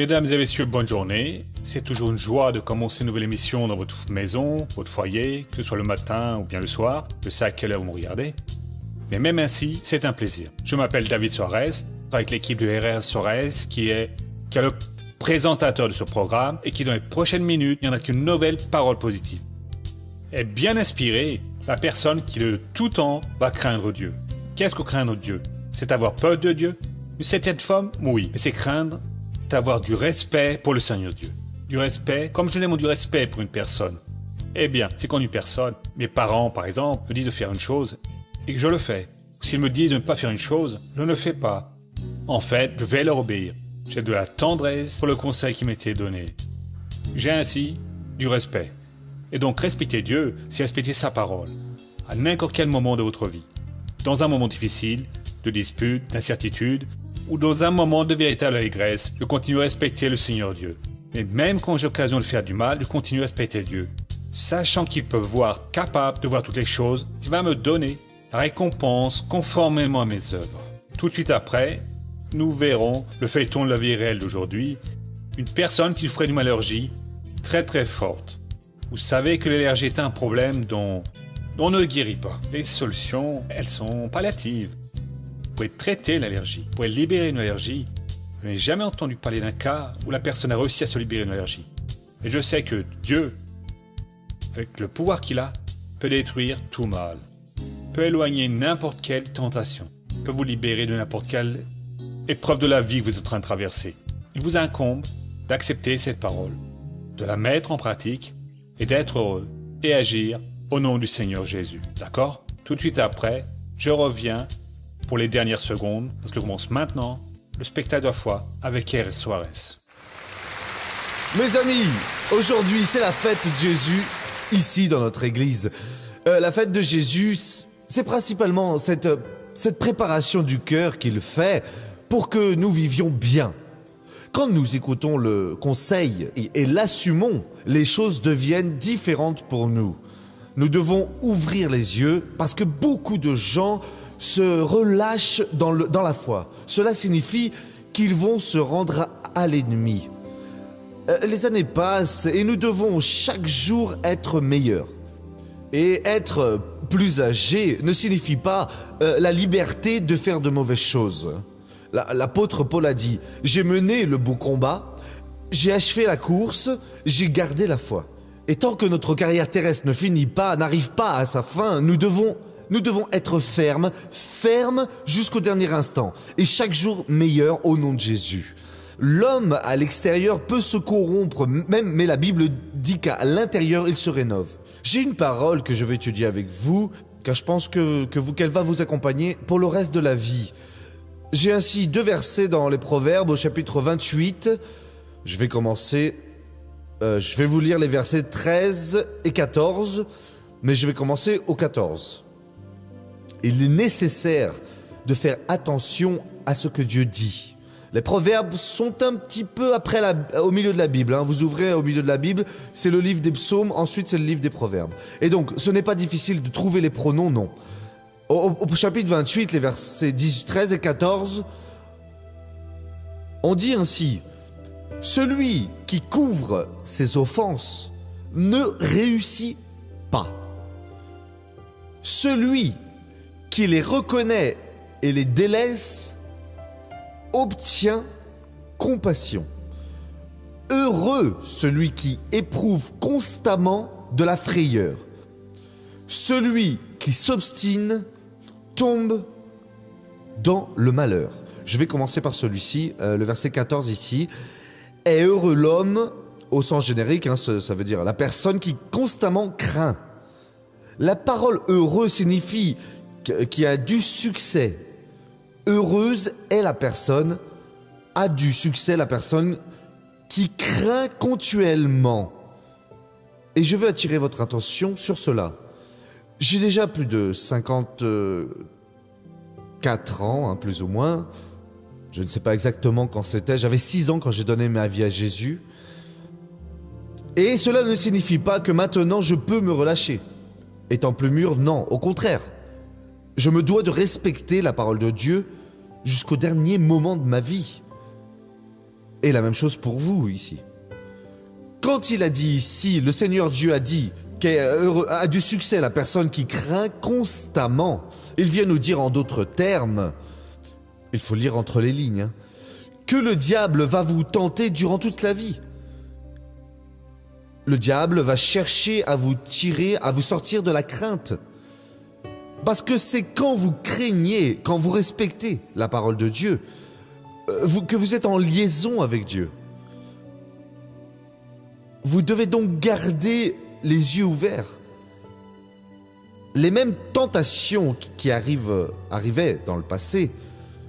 Mesdames et messieurs, bonne journée. C'est toujours une joie de commencer une nouvelle émission dans votre maison, votre foyer, que ce soit le matin ou bien le soir. Je sais à quelle heure vous me regardez. Mais même ainsi, c'est un plaisir. Je m'appelle David Soares, avec l'équipe de RR Soares, qui est le présentateur de ce programme et qui, dans les prochaines minutes, il n'y en a qu'une nouvelle parole positive. Et bien inspiré, la personne qui de tout temps va craindre Dieu. Qu'est-ce que craindre Dieu? C'est avoir peur de Dieu? Une certaine forme, oui. Mais c'est craindre d'avoir du respect pour le Seigneur Dieu. Du respect, comme je n'ai du respect pour une personne. Eh bien, c'est quand une personne, mes parents par exemple, me disent de faire une chose et que je le fais. S'ils me disent de ne pas faire une chose, je ne le fais pas. En fait, je vais leur obéir. J'ai de la tendresse pour le conseil qui m'était donné. J'ai ainsi du respect. Et donc respecter Dieu, c'est respecter sa parole, à n'importe quel moment de votre vie. Dans un moment difficile, de dispute, d'incertitude, ou dans un moment de véritable allégresse, je continue à respecter le Seigneur Dieu. Mais même quand j'ai l'occasion de faire du mal, je continue à respecter Dieu, sachant qu'il peut voir capable de voir toutes les choses, qu'il va me donner la récompense conformément à mes œuvres. Tout de suite après, nous verrons le feuilleton de la vie réelle d'aujourd'hui, une personne qui souffrait d'une allergie très très forte. Vous savez que l'allergie est un problème dont on ne guérit pas. Les solutions, elles sont palliatives. Vous pouvez traiter l'allergie, vous pouvez libérer une allergie. Je n'ai jamais entendu parler d'un cas où la personne a réussi à se libérer d'une allergie. Et je sais que Dieu, avec le pouvoir qu'il a, peut détruire tout mal, peut éloigner n'importe quelle tentation, peut vous libérer de n'importe quelle épreuve de la vie que vous êtes en train de traverser. Il vous incombe d'accepter cette parole, de la mettre en pratique et d'être heureux et agir au nom du Seigneur Jésus. D'accord? Tout de suite après, je reviens pour les dernières secondes, parce que commence maintenant le spectacle de la foi avec R. Soares. Mes amis, aujourd'hui c'est la fête de Jésus ici dans notre église. La fête de Jésus, c'est principalement cette préparation du cœur qu'il fait pour que nous vivions bien. Quand nous écoutons le conseil et l'assumons, les choses deviennent différentes pour nous. Nous devons ouvrir les yeux parce que beaucoup de gens se relâchent dans la foi. Cela signifie qu'ils vont se rendre à l'ennemi. Les années passent et nous devons chaque jour être meilleurs. Et être plus âgé ne signifie pas la liberté de faire de mauvaises choses. L'apôtre Paul a dit « J'ai mené le beau combat, j'ai achevé la course, j'ai gardé la foi. » Et tant que notre carrière terrestre ne finit pas, n'arrive pas à sa fin, nous devons être fermes jusqu'au dernier instant, et chaque jour meilleur au nom de Jésus. L'homme à l'extérieur peut se corrompre, mais la Bible dit qu'à l'intérieur, il se rénove. J'ai une parole que je vais étudier avec vous, car je pense qu'elle va vous accompagner pour le reste de la vie. J'ai ainsi 2 versets dans les Proverbes au chapitre 28. Je vais vous lire les versets 13 et 14, mais je vais commencer au 14. Il est nécessaire de faire attention à ce que Dieu dit. Les proverbes sont un petit peu au milieu de la Bible. Vous ouvrez au milieu de la Bible, c'est le livre des psaumes, ensuite c'est le livre des proverbes. Et donc, ce n'est pas difficile de trouver les pronoms, non. Au chapitre 28, les versets 13 et 14, on dit ainsi « Celui qui couvre ses offenses ne réussit pas. Celui qui les reconnaît et les délaisse obtient compassion. Heureux celui qui éprouve constamment de la frayeur. Celui qui s'obstine tombe dans le malheur. » Je vais commencer par celui-ci, le verset 14 ici. « Est heureux l'homme » au sens générique, ça veut dire la personne qui constamment craint. La parole « heureux » signifie qu'il a du succès. Heureuse est la personne, a du succès la personne qui craint continuellement. Et je veux attirer votre attention sur cela. J'ai déjà plus de 54 ans, plus ou moins. Je ne sais pas exactement quand c'était. J'avais 6 ans quand j'ai donné ma vie à Jésus. Et cela ne signifie pas que maintenant je peux me relâcher. Étant plus mûr, non, au contraire. Je me dois de respecter la parole de Dieu jusqu'au dernier moment de ma vie. Et la même chose pour vous ici. Quand il a dit ici, le Seigneur Dieu a dit a du succès la personne qui craint constamment. Il vient nous dire en d'autres termes, il faut lire entre les lignes, que le diable va vous tenter durant toute la vie. Le diable va chercher à vous tirer, à vous sortir de la crainte. Parce que c'est quand vous craignez, quand vous respectez la parole de Dieu, que vous êtes en liaison avec Dieu. Vous devez donc garder les yeux ouverts. Les mêmes tentations qui arrivaient dans le passé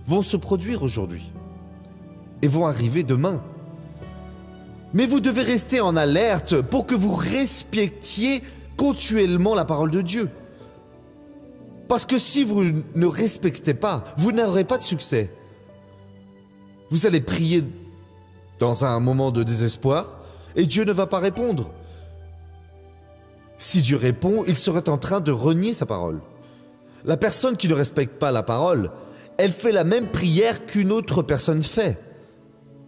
vont se produire aujourd'hui et vont arriver demain. Mais vous devez rester en alerte pour que vous respectiez continuellement la parole de Dieu. Parce que si vous ne respectez pas, vous n'aurez pas de succès. Vous allez prier dans un moment de désespoir et Dieu ne va pas répondre. Si Dieu répond, il serait en train de renier sa parole. La personne qui ne respecte pas la parole, elle fait la même prière qu'une autre personne fait.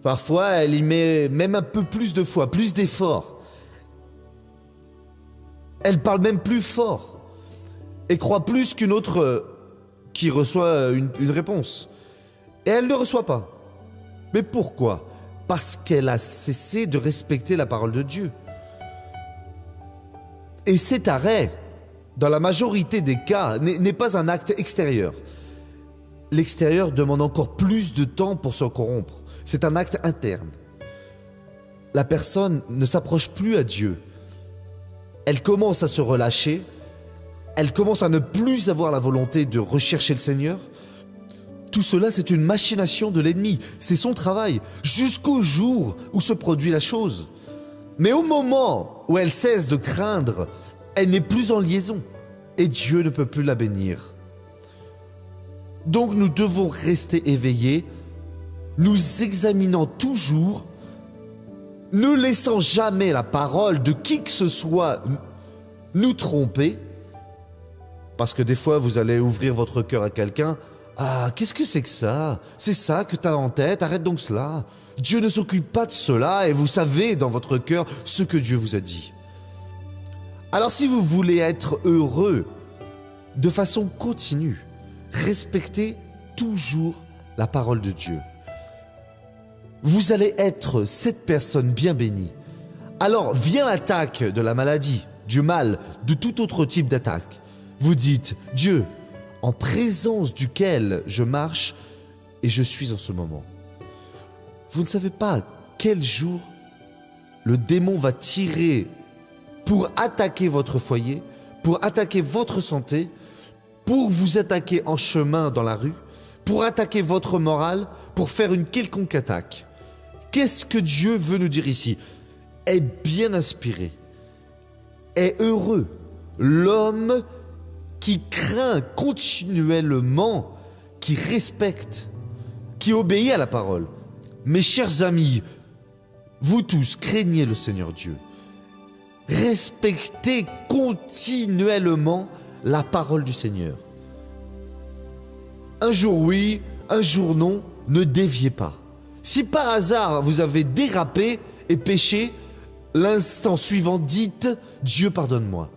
Parfois, elle y met même un peu plus de foi, plus d'efforts. Elle parle même plus fort et croit plus qu'une autre qui reçoit une réponse. Et elle ne reçoit pas. Mais pourquoi ? Parce qu'elle a cessé de respecter la parole de Dieu. Et cet arrêt, dans la majorité des cas, n'est pas un acte extérieur. L'extérieur demande encore plus de temps pour se corrompre. C'est un acte interne. La personne ne s'approche plus à Dieu. Elle commence à se relâcher. Elle commence à ne plus avoir la volonté de rechercher le Seigneur. Tout cela, c'est une machination de l'ennemi. C'est son travail, jusqu'au jour où se produit la chose. Mais au moment où elle cesse de craindre, elle n'est plus en liaison. Et Dieu ne peut plus la bénir. Donc nous devons rester éveillés, nous examinant toujours, ne laissant jamais la parole de qui que ce soit nous tromper. Parce que des fois, vous allez ouvrir votre cœur à quelqu'un. Ah, qu'est-ce que c'est que ça ? C'est ça que tu as en tête, arrête donc cela. Dieu ne s'occupe pas de cela et vous savez dans votre cœur ce que Dieu vous a dit. Alors si vous voulez être heureux de façon continue, respectez toujours la parole de Dieu. Vous allez être cette personne bien bénie. Alors vient l'attaque de la maladie, du mal, de tout autre type d'attaque. Vous dites, Dieu, en présence duquel je marche et je suis en ce moment. Vous ne savez pas quel jour le démon va tirer pour attaquer votre foyer, pour attaquer votre santé, pour vous attaquer en chemin dans la rue, pour attaquer votre morale, pour faire une quelconque attaque. Qu'est-ce que Dieu veut nous dire ici ? Est bien inspiré, est heureux l'homme qui craint continuellement, qui respecte, qui obéit à la parole. Mes chers amis, vous tous, craignez le Seigneur Dieu. Respectez continuellement la parole du Seigneur. Un jour oui, un jour non, ne déviez pas. Si par hasard vous avez dérapé et péché, l'instant suivant, dites « Dieu pardonne-moi.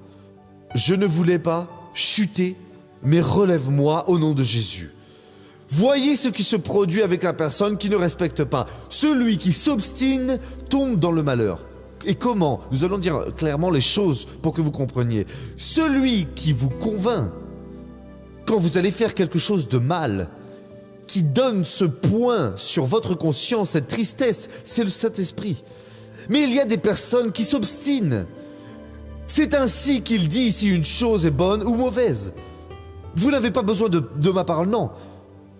Je ne voulais pas chuter, mais relève-moi au nom de Jésus. » Voyez ce qui se produit avec la personne qui ne respecte pas. Celui qui s'obstine tombe dans le malheur. Et comment ? Nous allons dire clairement les choses pour que vous compreniez. Celui qui vous convainc, quand vous allez faire quelque chose de mal, qui donne ce point sur votre conscience, cette tristesse, c'est le Saint-Esprit. Mais il y a des personnes qui s'obstinent. C'est ainsi qu'il dit si une chose est bonne ou mauvaise. Vous n'avez pas besoin de ma parole, non.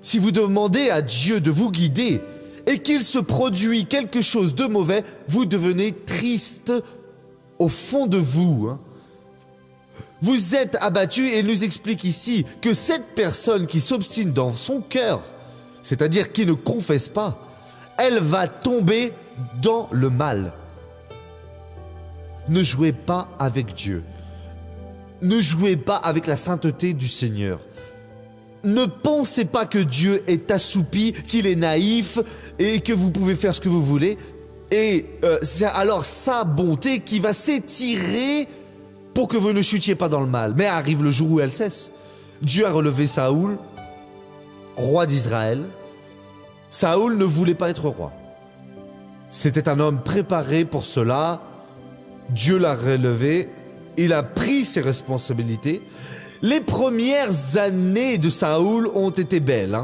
Si vous demandez à Dieu de vous guider et qu'il se produit quelque chose de mauvais, vous devenez triste au fond de vous. Vous êtes abattu et il nous explique ici que cette personne qui s'obstine dans son cœur, c'est-à-dire qui ne confesse pas, elle va tomber dans le mal. Ne jouez pas avec Dieu. Ne jouez pas avec la sainteté du Seigneur. ne pensez pas que Dieu est assoupi, qu'il est naïf et que vous pouvez faire ce que vous voulez. Et c'est alors sa bonté qui va s'étirer pour que vous ne chutiez pas dans le mal. Mais arrive le jour où elle cesse. Dieu a relevé Saoul, roi d'Israël. Saoul ne voulait pas être roi. C'était un homme préparé pour cela. Dieu l'a relevé. Il a pris ses responsabilités. Les premières années de Saoul ont été belles.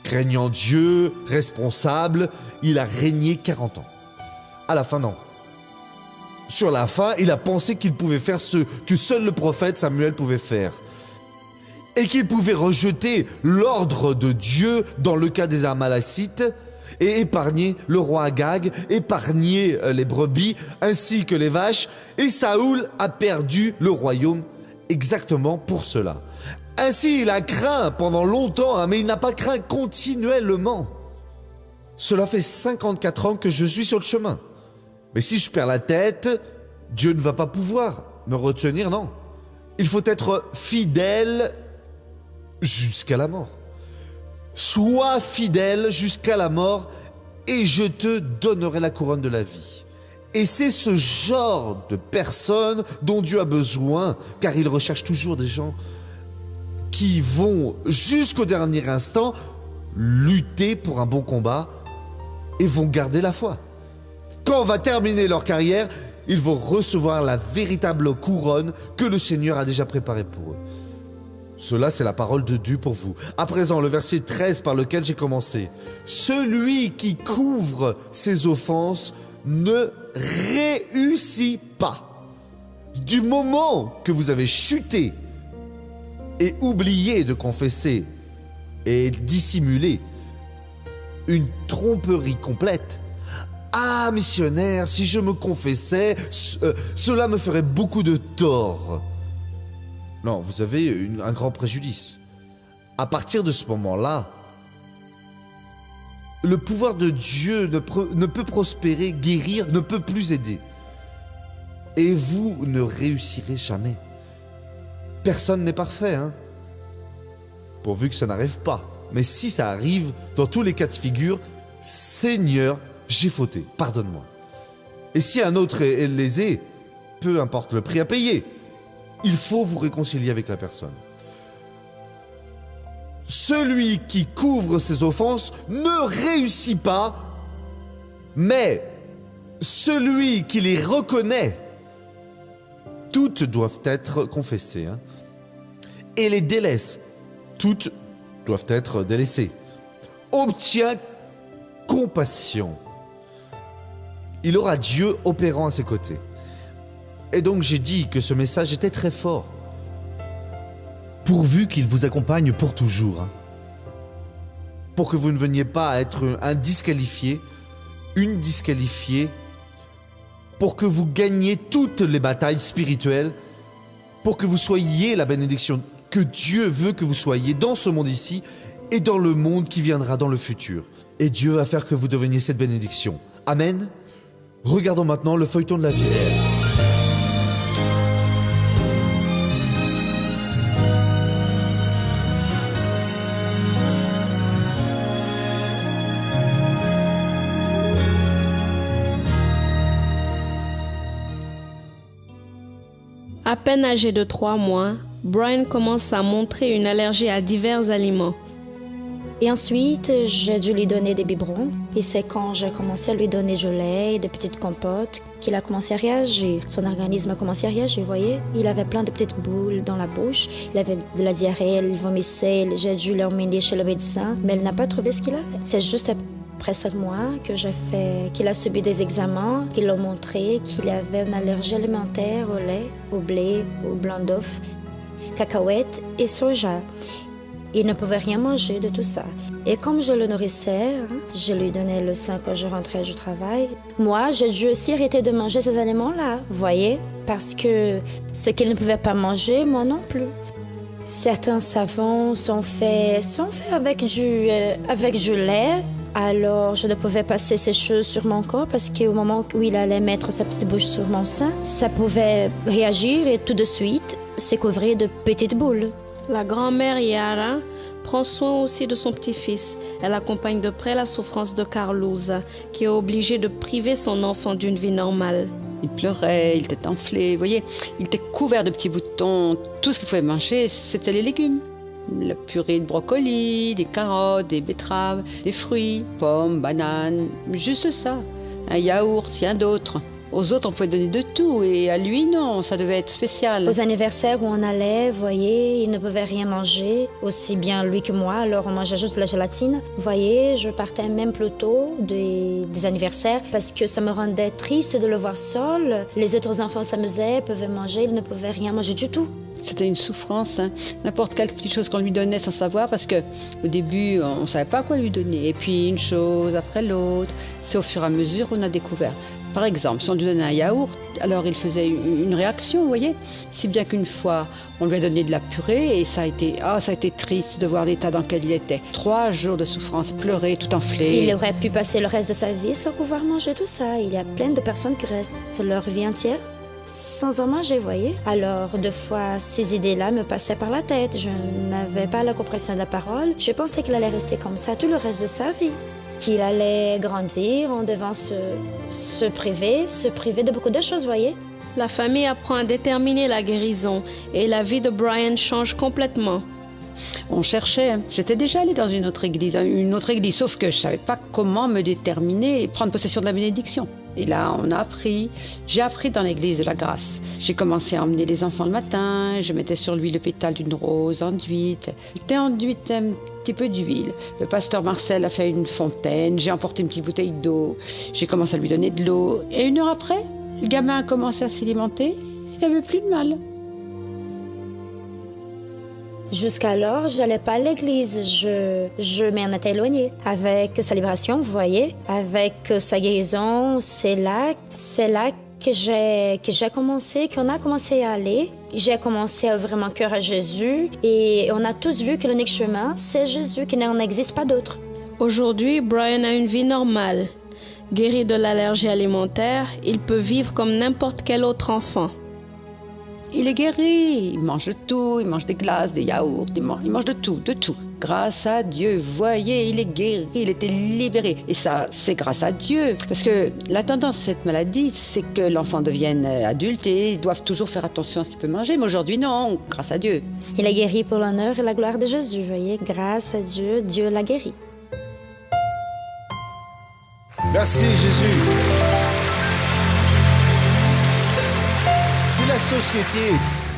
Craignant Dieu, responsable, il a régné 40 ans. À la fin, non. Sur la fin, il a pensé qu'il pouvait faire ce que seul le prophète Samuel pouvait faire. Et qu'il pouvait rejeter l'ordre de Dieu dans le cas des Amalacites et épargner le roi Agag, épargner les brebis ainsi que les vaches. Et Saoul a perdu le royaume exactement pour cela. Ainsi, il a craint pendant longtemps, mais il n'a pas craint continuellement. Cela fait 54 ans que je suis sur le chemin. Mais si je perds la tête, Dieu ne va pas pouvoir me retenir, non. Il faut être fidèle jusqu'à la mort. Sois fidèle jusqu'à la mort et je te donnerai la couronne de la vie. Et c'est ce genre de personnes dont Dieu a besoin, car il recherche toujours des gens qui vont jusqu'au dernier instant lutter pour un bon combat et vont garder la foi. Quand on va terminer leur carrière, ils vont recevoir la véritable couronne que le Seigneur a déjà préparée pour eux. Cela, c'est la parole de Dieu pour vous. À présent, le verset 13 par lequel j'ai commencé. Celui qui couvre ses offenses ne réussit pas. Du moment que vous avez chuté et oublié de confesser et dissimuler une tromperie complète, ah, missionnaire, si je me confessais, cela me ferait beaucoup de tort. Non, vous avez un grand préjudice. À partir de ce moment-là, le pouvoir de Dieu ne peut prospérer, guérir, ne peut plus aider. Et vous ne réussirez jamais. Personne n'est parfait, pourvu que ça n'arrive pas. Mais si ça arrive, dans tous les cas de figure, Seigneur, j'ai fauté, pardonne-moi. Et si un autre est lésé, peu importe le prix à payer, il faut vous réconcilier avec la personne. Celui qui couvre ses offenses ne réussit pas, mais celui qui les reconnaît, toutes doivent être confessées, et les délaisse, toutes doivent être délaissées, obtient compassion. Il aura Dieu opérant à ses côtés. Et donc j'ai dit que ce message était très fort. Pourvu qu'il vous accompagne pour toujours. Pour que vous ne veniez pas à être un disqualifié, une disqualifiée, pour que vous gagniez toutes les batailles spirituelles, pour que vous soyez la bénédiction que Dieu veut que vous soyez dans ce monde ici et dans le monde qui viendra dans le futur. Et Dieu va faire que vous deveniez cette bénédiction. Amen. Regardons maintenant le feuilleton de la vie réelle. À peine âgé de 3 mois, Brian commence à montrer une allergie à divers aliments. Et ensuite, j'ai dû lui donner des biberons. Et c'est quand j'ai commencé à lui donner du lait, des petites compotes, qu'il a commencé à réagir. Son organisme a commencé à réagir, vous voyez. Il avait plein de petites boules dans la bouche. Il avait de la diarrhée, il vomissait. J'ai dû l'emmener chez le médecin, mais elle n'a pas trouvé ce qu'il avait. C'est juste après 5 mois qu'il a subi des examens, qu'ils l'ont montré qu'il avait une allergie alimentaire au lait, au blé, au blanc d'œuf, cacahuètes et soja. Il ne pouvait rien manger de tout ça. Et comme je le nourrissais, je lui donnais le sein quand je rentrais du travail. Moi, j'ai dû aussi arrêter de manger ces aliments-là, vous voyez, parce que ce qu'il ne pouvait pas manger, moi non plus. Certains savons sont faits avec du lait. Alors, je ne pouvais pas sécher sur mon corps parce qu'au moment où il allait mettre sa petite bouche sur mon sein, ça pouvait réagir et tout de suite se couvrir de petites boules. La grand-mère Yara prend soin aussi de son petit-fils. Elle accompagne de près la souffrance de Carlos, qui est obligé de priver son enfant d'une vie normale. Il pleurait, il était enflé, vous voyez, il était couvert de petits boutons. Tout ce qu'il pouvait manger, c'était les légumes. La purée de brocoli, des carottes, des betteraves, des fruits, pommes, bananes, juste ça. Un yaourt, rien d'autre. Aux autres, on pouvait donner de tout, et à lui, non, ça devait être spécial. Aux anniversaires où on allait, vous voyez, il ne pouvait rien manger, aussi bien lui que moi, alors on mangeait juste de la gélatine. Vous voyez, je partais même plus tôt des anniversaires parce que ça me rendait triste de le voir seul. Les autres enfants s'amusaient, pouvaient manger, il ne pouvait rien manger du tout. C'était une souffrance, hein. N'importe quelle petite chose qu'on lui donnait sans savoir, parce qu'au début, on ne savait pas quoi lui donner. Et puis une chose après l'autre, c'est au fur et à mesure qu'on a découvert. Par exemple, si on lui donnait un yaourt, alors il faisait une réaction, vous voyez. Si bien qu'une fois, on lui a donné de la purée et ça a été triste de voir l'état dans lequel il était. 3 jours de souffrance, pleurer, tout enflé. Il aurait pu passer le reste de sa vie sans pouvoir manger tout ça. Il y a plein de personnes qui restent leur vie entière sans en manger, vous voyez. Alors, 2 fois, ces idées-là me passaient par la tête. Je n'avais pas la compréhension de la parole. Je pensais qu'il allait rester comme ça tout le reste de sa vie. Qu'il allait grandir en devant se priver de beaucoup de choses, vous voyez. La famille apprend à déterminer la guérison et la vie de Brian change complètement. On cherchait. J'étais déjà allée dans une autre église, sauf que je ne savais pas comment me déterminer et prendre possession de la bénédiction. Et là, j'ai appris dans l'église de la grâce. J'ai commencé à emmener les enfants le matin, je mettais sur lui le pétale d'une rose enduite. Il était enduite un petit peu d'huile. Le pasteur Marcel a fait une fontaine, j'ai emporté une petite bouteille d'eau, j'ai commencé à lui donner de l'eau. Et 1 heure après, le gamin a commencé à s'alimenter, il n'avait plus de mal. Jusqu'alors, je n'allais pas à l'église, je m'en étais éloignée. Avec sa libération, vous voyez, avec sa guérison, c'est là qu'on a commencé à aller. J'ai commencé à ouvrir mon cœur à Jésus et on a tous vu que l'unique chemin, c'est Jésus, qu'il n'en existe pas d'autre. Aujourd'hui, Brian a une vie normale. Guéri de l'allergie alimentaire, il peut vivre comme n'importe quel autre enfant. Il est guéri, il mange de tout, il mange des glaces, des yaourts, il mange de tout, de tout. Grâce à Dieu, voyez, il est guéri, il était libéré. Et ça, c'est grâce à Dieu. Parce que la tendance de cette maladie, c'est que l'enfant devienne adulte et ils doivent toujours faire attention à ce qu'il peut manger. Mais aujourd'hui, non, grâce à Dieu. Il est guéri pour l'honneur et la gloire de Jésus, vous voyez. Grâce à Dieu, Dieu l'a guéri. Merci Jésus. Si la société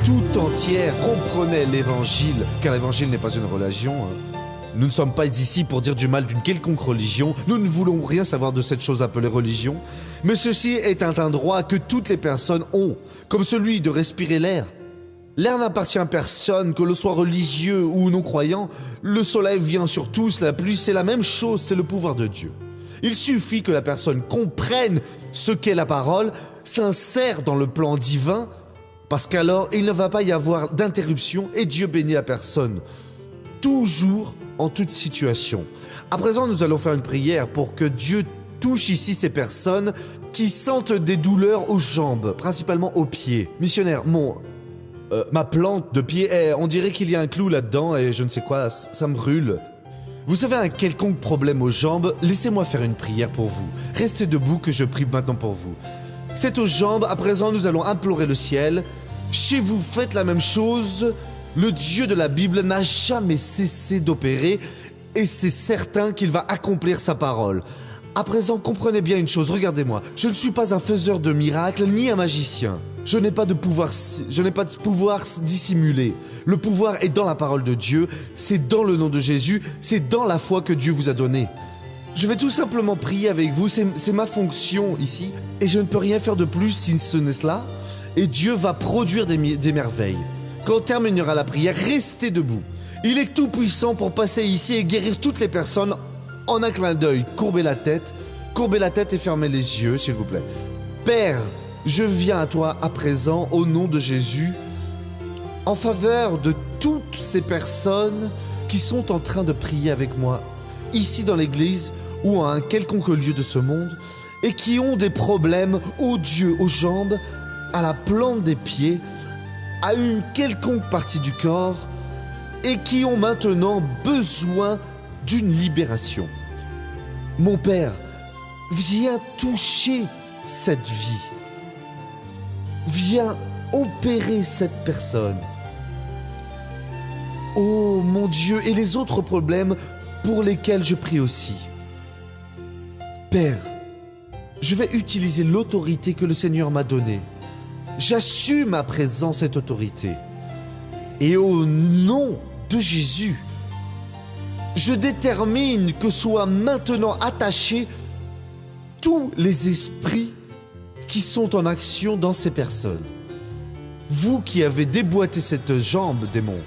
tout entière comprenait l'évangile, car l'évangile n'est pas une religion, nous ne sommes pas ici pour dire du mal d'une quelconque religion, nous ne voulons rien savoir de cette chose appelée religion, mais ceci est un droit que toutes les personnes ont, comme celui de respirer l'air. L'air n'appartient à personne, que l'on soit religieux ou non-croyant, le soleil vient sur tous, la pluie c'est la même chose, c'est le pouvoir de Dieu. Il suffit que la personne comprenne ce qu'est la parole, s'insère dans le plan divin, parce qu'alors il ne va pas y avoir d'interruption et Dieu bénit la personne. Toujours, en toute situation. À présent, nous allons faire une prière pour que Dieu touche ici ces personnes qui sentent des douleurs aux jambes, principalement aux pieds. Missionnaire, ma plante de pied, on dirait qu'il y a un clou là-dedans et je ne sais quoi, ça me brûle. Vous avez un quelconque problème aux jambes, laissez-moi faire une prière pour vous. Restez debout que je prie maintenant pour vous. C'est aux jambes, à présent nous allons implorer le ciel. Chez vous, faites la même chose. Le Dieu de la Bible n'a jamais cessé d'opérer et c'est certain qu'il va accomplir sa parole. À présent, comprenez bien une chose, regardez-moi. Je ne suis pas un faiseur de miracles ni un magicien. Je n'ai pas de pouvoir dissimuler. Le pouvoir est dans la parole de Dieu, c'est dans le nom de Jésus, c'est dans la foi que Dieu vous a donnée. Je vais tout simplement prier avec vous, c'est ma fonction ici, et je ne peux rien faire de plus si ce n'est cela, et Dieu va produire des merveilles. Quand terminera la prière, restez debout. Il est tout puissant pour passer ici et guérir toutes les personnes en un clin d'œil. Courbez la tête et fermez les yeux, s'il vous plaît. Père, je viens à toi à présent, au nom de Jésus, en faveur de toutes ces personnes qui sont en train de prier avec moi, ici dans l'église ou à un quelconque lieu de ce monde, et qui ont des problèmes aux yeux, aux jambes, à la plante des pieds, à une quelconque partie du corps. et qui ont maintenant besoin d'une libération. Mon Père, viens toucher cette vie. Viens opérer cette personne. Oh mon Dieu, et les autres problèmes pour lesquels je prie aussi. Père, je vais utiliser l'autorité que le Seigneur m'a donnée. J'assume à présent cette autorité. Et au nom de Jésus, je détermine que soient maintenant attachés tous les esprits qui sont en action dans ces personnes. Vous qui avez déboîté cette jambe, démon,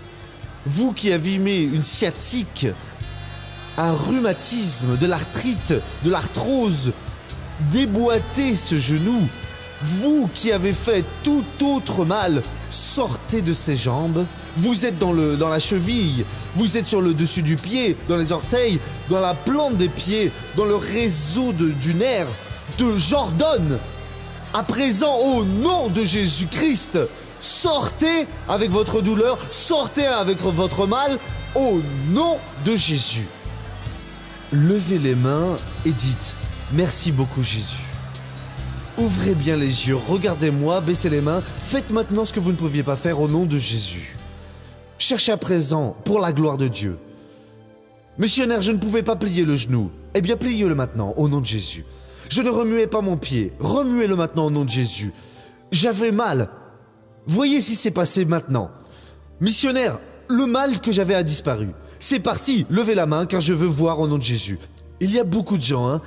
vous qui avez mis une sciatique, un rhumatisme, de l'arthrite, de l'arthrose, déboîtez ce genou, vous qui avez fait tout autre mal, sortez de ces jambes. Vous êtes dans la cheville, vous êtes sur le dessus du pied, dans les orteils, dans la plante des pieds, dans le réseau du nerf. J'ordonne, à présent, au nom de Jésus-Christ, sortez avec votre douleur, sortez avec votre mal, au nom de Jésus. Levez les mains et dites « Merci beaucoup Jésus ». Ouvrez bien les yeux, regardez-moi, baissez les mains, faites maintenant ce que vous ne pouviez pas faire au nom de Jésus. Cherchez à présent pour la gloire de Dieu. Missionnaire, je ne pouvais pas plier le genou. Eh bien, pliez-le maintenant au nom de Jésus. Je ne remuais pas mon pied, remuez-le maintenant au nom de Jésus. J'avais mal. Voyez si c'est passé maintenant. Missionnaire, le mal que j'avais a disparu. C'est parti, levez la main car je veux voir au nom de Jésus. Il y a beaucoup de gens, hein.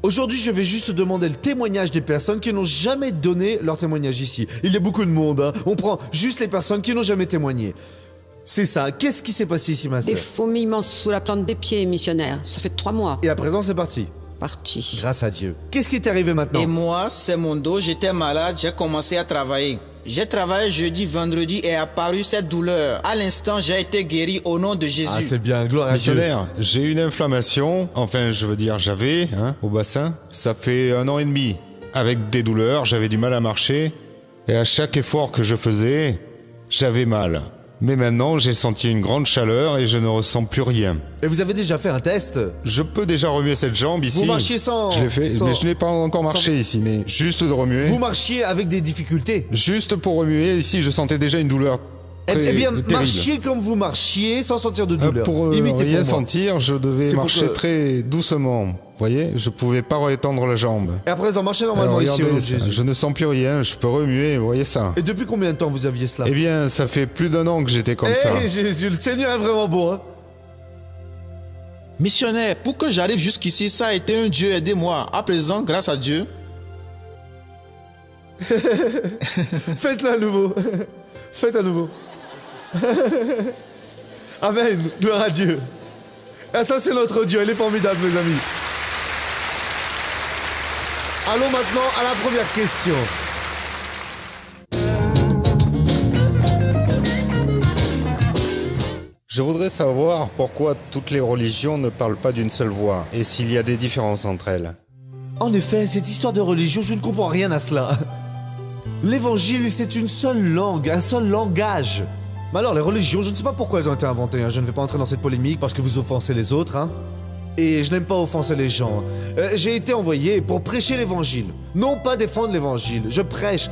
Aujourd'hui, je vais juste demander le témoignage des personnes qui n'ont jamais donné leur témoignage ici. Il y a beaucoup de monde, hein. On prend juste les personnes qui n'ont jamais témoigné. C'est ça. Qu'est-ce qui s'est passé ici, ma sœur? Des fourmillements sous la plante des pieds, missionnaire. Ça fait 3 mois. Et à présent, c'est parti. Parti. Grâce à Dieu. Qu'est-ce qui est arrivé maintenant? Et moi, c'est mon dos, j'étais malade, j'ai commencé à travailler. J'ai travaillé jeudi, vendredi et est apparue cette douleur. À l'instant, j'ai été guéri au nom de Jésus. Ah, c'est bien, gloire à Dieu. Missionnaire, j'ai une inflammation, enfin je veux dire j'avais, au bassin. Ça fait 1 an et demi. Avec des douleurs, j'avais du mal à marcher. Et à chaque effort que je faisais, j'avais mal. Mais maintenant, j'ai senti une grande chaleur et je ne ressens plus rien. Et vous avez déjà fait un test? Je peux déjà remuer cette jambe ici. Vous marchiez sans... Je l'ai fait, mais je n'ai pas encore marché ici, mais juste de remuer. Vous marchiez avec des difficultés? Juste pour remuer, ici, je sentais déjà une douleur très Eh bien, terrible. marchiez comme vous marchiez, sans sentir de douleur. Pour Imitez rien pour moi. sentir, je devais C'est pour marcher que- très doucement. Vous voyez, je pouvais pas étendre la jambe. Et à présent, marchez normalement Alors, ici au nom de regardez ça, Jésus. je ne sens plus rien, je peux remuer, vous voyez ça. Et depuis combien de temps vous aviez cela? Eh bien, ça fait plus d'1 an que j'étais comme ça. Eh Jésus, le Seigneur est vraiment bon, hein. Missionnaire, pour que j'arrive jusqu'ici, ça a été un Dieu, aidez-moi. À présent, grâce à Dieu, Faites-le à nouveau. Faites à nouveau. Amen. Gloire à Dieu. Ah, ça, c'est notre Dieu. Il est formidable, mes amis. Allons maintenant à la première question. Je voudrais savoir pourquoi toutes les religions ne parlent pas d'une seule voix et s'il y a des différences entre elles. En effet, cette histoire de religion, je ne comprends rien à cela. L'évangile, c'est une seule langue, un seul langage. Mais alors, les religions, je ne sais pas pourquoi elles ont été inventées, hein. Je ne vais pas entrer dans cette polémique parce que vous offensez les autres, hein. Et je n'aime pas offenser les gens. J'ai été envoyé pour prêcher l'évangile. Non pas défendre l'évangile. Je prêche,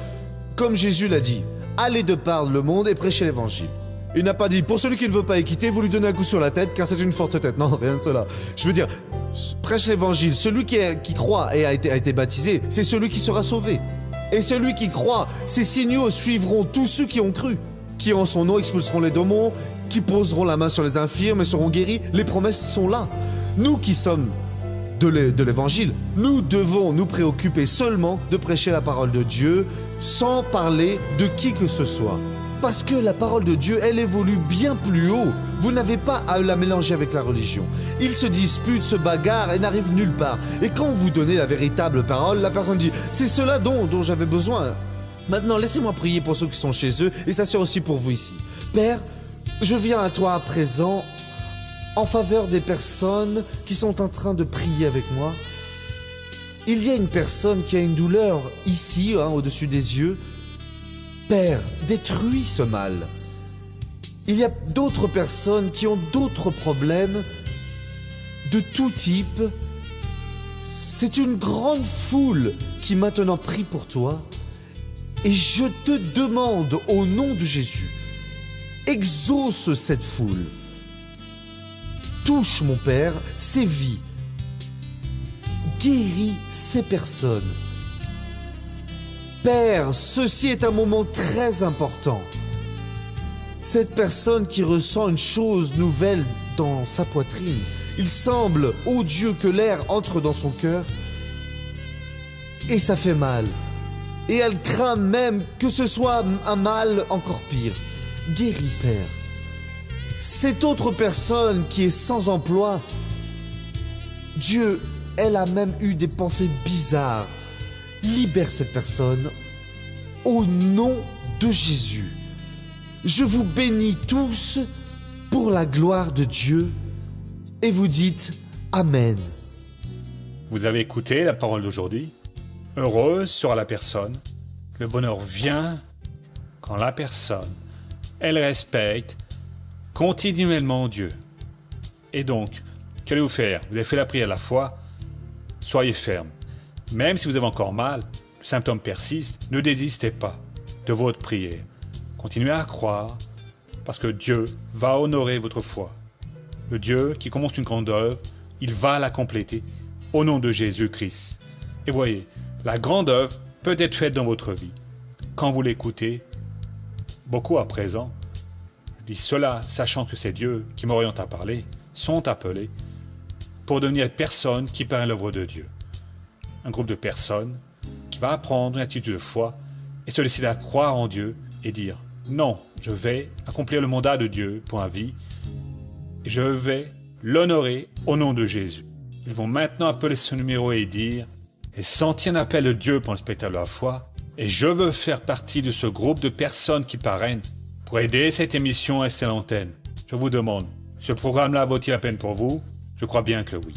comme Jésus l'a dit. Allez de par le monde et prêchez l'évangile. Il n'a pas dit, pour celui qui ne veut pas équiter, vous lui donnez un coup sur la tête car c'est une forte tête. Non, rien de cela. Je veux dire, prêche l'évangile. Celui qui croit et a été baptisé, c'est celui qui sera sauvé. Et celui qui croit, ces signaux suivront tous ceux qui ont cru. Qui en son nom expulseront les démons, qui poseront la main sur les infirmes et seront guéris. Les promesses sont là. Nous qui sommes de l'évangile, nous devons nous préoccuper seulement de prêcher la parole de Dieu sans parler de qui que ce soit. Parce que la parole de Dieu, elle évolue bien plus haut. Vous n'avez pas à la mélanger avec la religion. Ils se disputent, se bagarrent et n'arrivent nulle part. Et quand vous donnez la véritable parole, la personne dit « C'est cela dont j'avais besoin ». Maintenant, laissez-moi prier pour ceux qui sont chez eux et ça sert aussi pour vous ici. Père, je viens à toi à présent en faveur des personnes qui sont en train de prier avec moi. Il y a une personne qui a une douleur ici, au-dessus des yeux. Père, détruis ce mal. Il y a d'autres personnes qui ont d'autres problèmes de tout type. C'est une grande foule qui maintenant prie pour toi. Et je te demande au nom de Jésus, exauce cette foule. Touche, mon Père, ces vies. Guéris ces personnes. Père, ceci est un moment très important. Cette personne qui ressent une chose nouvelle dans sa poitrine, il semble, ô Dieu, que l'air entre dans son cœur et ça fait mal. Et elle craint même que ce soit un mal encore pire. Guéris, Père. Cette autre personne qui est sans emploi, Dieu, elle a même eu des pensées bizarres. Libère cette personne au nom de Jésus. Je vous bénis tous pour la gloire de Dieu et vous dites Amen. Vous avez écouté la parole d'aujourd'hui? Heureuse sera la personne. Le bonheur vient quand la personne, elle respecte continuellement Dieu. Et donc, qu'allez-vous faire? Vous avez fait la prière à la foi, soyez ferme. Même si vous avez encore mal, le symptôme persiste, ne désistez pas de votre prière. Continuez à croire, parce que Dieu va honorer votre foi. Le Dieu qui commence une grande œuvre, il va la compléter au nom de Jésus-Christ. Et voyez, la grande œuvre peut être faite dans votre vie. Quand vous l'écoutez, beaucoup à présent, je dis cela sachant que c'est Dieu qui m'oriente à parler, sont appelés pour devenir personnes qui parlent l'œuvre de Dieu. Un groupe de personnes qui va apprendre une attitude de foi et se décider à croire en Dieu et dire non, je vais accomplir le mandat de Dieu pour ma vie et je vais l'honorer au nom de Jésus. Ils vont maintenant appeler ce numéro et dire et sentir un appel de Dieu pour le spectacle de la foi et je veux faire partie de ce groupe de personnes qui parrainent pour aider cette émission à rester à l'antenne. Je vous demande, ce programme-là vaut-il la peine pour vous? Je crois bien que oui.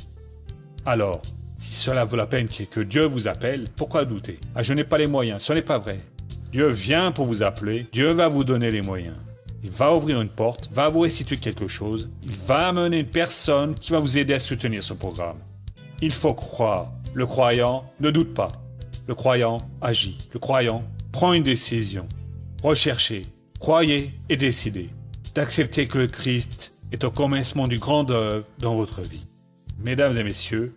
Alors, si cela vaut la peine que Dieu vous appelle, pourquoi douter? Ah, je n'ai pas les moyens, ce n'est pas vrai. Dieu vient pour vous appeler, Dieu va vous donner les moyens. Il va ouvrir une porte, va vous restituer quelque chose, il va amener une personne qui va vous aider à soutenir ce programme. Il faut croire. Le croyant ne doute pas. Le croyant agit. Le croyant prend une décision. Recherchez, croyez et décidez d'accepter que le Christ est au commencement du grand œuvre dans votre vie. Mesdames et messieurs,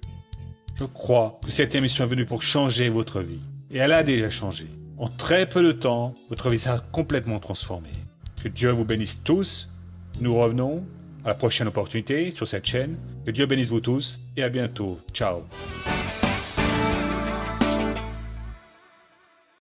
je crois que cette émission est venue pour changer votre vie. Et elle a déjà changé. En très peu de temps, votre vie sera complètement transformée. Que Dieu vous bénisse tous. Nous revenons à la prochaine opportunité sur cette chaîne. Que Dieu bénisse vous tous et à bientôt. Ciao.